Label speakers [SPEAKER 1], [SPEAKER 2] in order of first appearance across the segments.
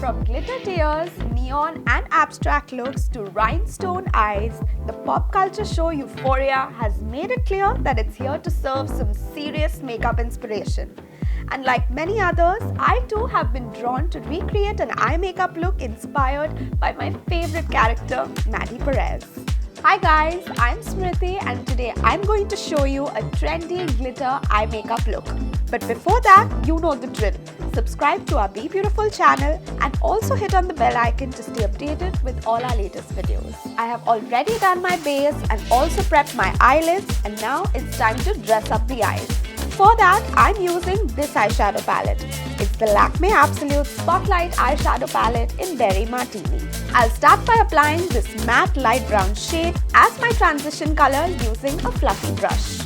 [SPEAKER 1] From glitter tears, neon and abstract looks to rhinestone eyes, the pop culture show Euphoria has made it clear that it's here to serve some serious makeup inspiration. And like many others, I too have been drawn to recreate an eye makeup look inspired by my favorite character, Maddie Perez. Hi guys, I'm Smriti and today I'm going to show you a trendy glitter eye makeup look. But before that, you know the drill. Subscribe to our BeBeautiful channel and also hit on the bell icon to stay updated with all our latest videos. I have already done my base and also prepped my eyelids, and now it's time to dress up the eyes. For that, I'm using this eyeshadow palette. It's the Lakme Absolute Spotlight Eyeshadow Palette in Berry Martini. I'll start by applying this matte light brown shade as my transition color using a fluffy brush.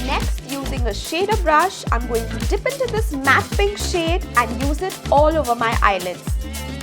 [SPEAKER 1] Next, using a shader brush, I'm going to dip into this matte pink shade and use it all over my eyelids.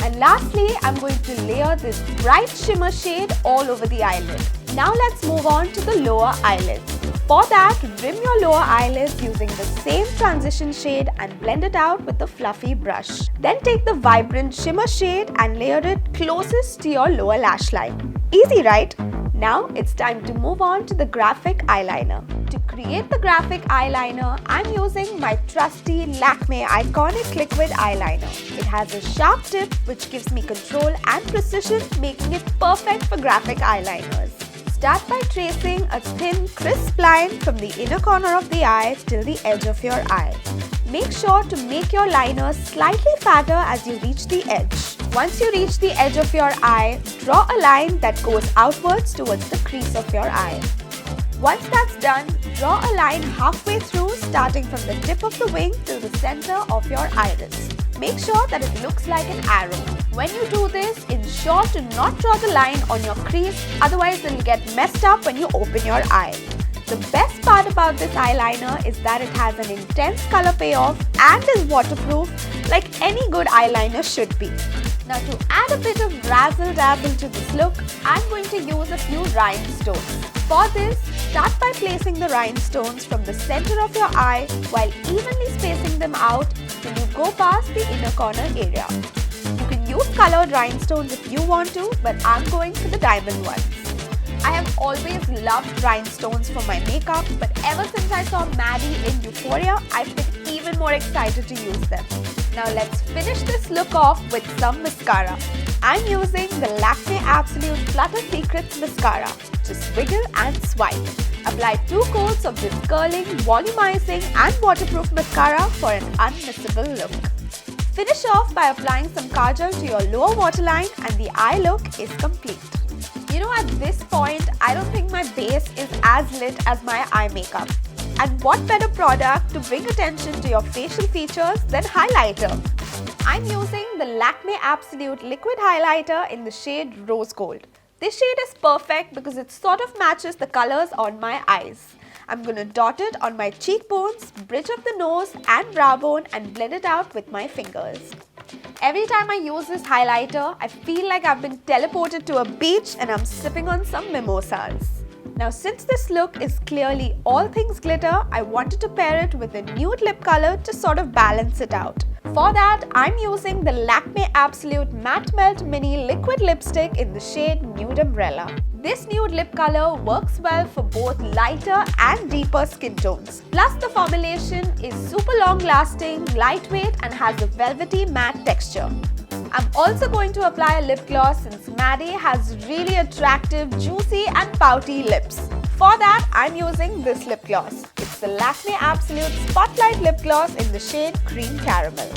[SPEAKER 1] And lastly, I'm going to layer this bright shimmer shade all over the eyelid. Now let's move on to the lower eyelids. For that, trim your lower eyelids using the same transition shade and blend it out with a fluffy brush. Then take the vibrant shimmer shade and layer it closest to your lower lash line. Easy, right? Now it's time to move on to the graphic eyeliner. To create the graphic eyeliner, I'm using my trusty Lakme Iconic Liquid Eyeliner. It has a sharp tip which gives me control and precision, making it perfect for graphic eyeliners. Start by tracing a thin, crisp line from the inner corner of the eye till the edge of your eye. Make sure to make your liner slightly fatter as you reach the edge. Once you reach the edge of your eye, draw a line that goes outwards towards the crease of your eye. Once that's done, draw a line halfway through, starting from the tip of the wing till the center of your iris. Make sure that it looks like an arrow. When you do this, ensure to not draw the line on your crease, otherwise it will get messed up when you open your eye. The best part about this eyeliner is that it has an intense color payoff and is waterproof like any good eyeliner should be. Now to add a bit of razzle-dazzle to this look, I'm going to use a few rhinestones. For this, start by placing the rhinestones from the center of your eye while evenly spacing them out till you go past the inner corner area. You can use colored rhinestones if you want to, but I'm going for the diamond ones. I have always loved rhinestones for my makeup, but ever since I saw Maddie in Euphoria, I've been even more excited to use them. Now let's finish this look off with some mascara. I'm using the Lakme Absolute Flutter Secrets Mascara. Just wiggle and swipe. Apply 2 coats of this curling, volumizing and waterproof mascara for an unmissable look. Finish off by applying some Kajal to your lower waterline and the eye look is complete. You know, at this point, I don't think my base is as lit as my eye makeup. And what better product to bring attention to your facial features than highlighter? I'm using the Lakme Absolute Liquid Highlighter in the shade Rose Gold. This shade is perfect because it sort of matches the colors on my eyes. I'm going to dot it on my cheekbones, bridge of the nose and brow bone and blend it out with my fingers. Every time I use this highlighter, I feel like I've been teleported to a beach and I'm sipping on some mimosas. Now since this look is clearly all things glitter, I wanted to pair it with a nude lip color to sort of balance it out. For that, I'm using the Lakme Absolute Matte Melt Mini Liquid Lipstick in the shade Nude Umbrella. This nude lip color works well for both lighter and deeper skin tones. Plus the formulation is super long lasting, lightweight and has a velvety matte texture. I'm also going to apply a lip gloss since Maddie has really attractive, juicy and pouty lips. For that, I'm using this lip gloss. It's the Lakme Absolute Spotlight Lip Gloss in the shade Cream Caramel.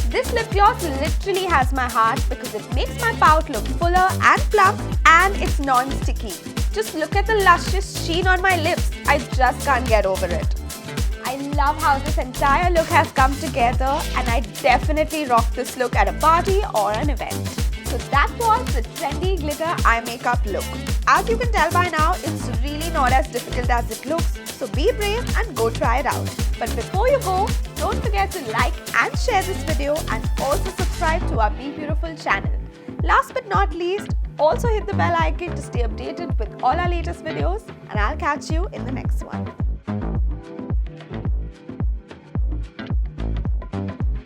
[SPEAKER 1] This lip gloss literally has my heart because it makes my pout look fuller and plump and it's non-sticky. Just look at the luscious sheen on my lips. I just can't get over it. I love how this entire look has come together and I definitely rock this look at a party or an event. So that was the trendy glitter eye makeup look. As you can tell by now, it's really not as difficult as it looks, so be brave and go try it out. But before you go, don't forget to like and share this video and also subscribe to our BeBeautiful channel. Last but not least, also hit the bell icon to stay updated with all our latest videos and I'll catch you in the next one.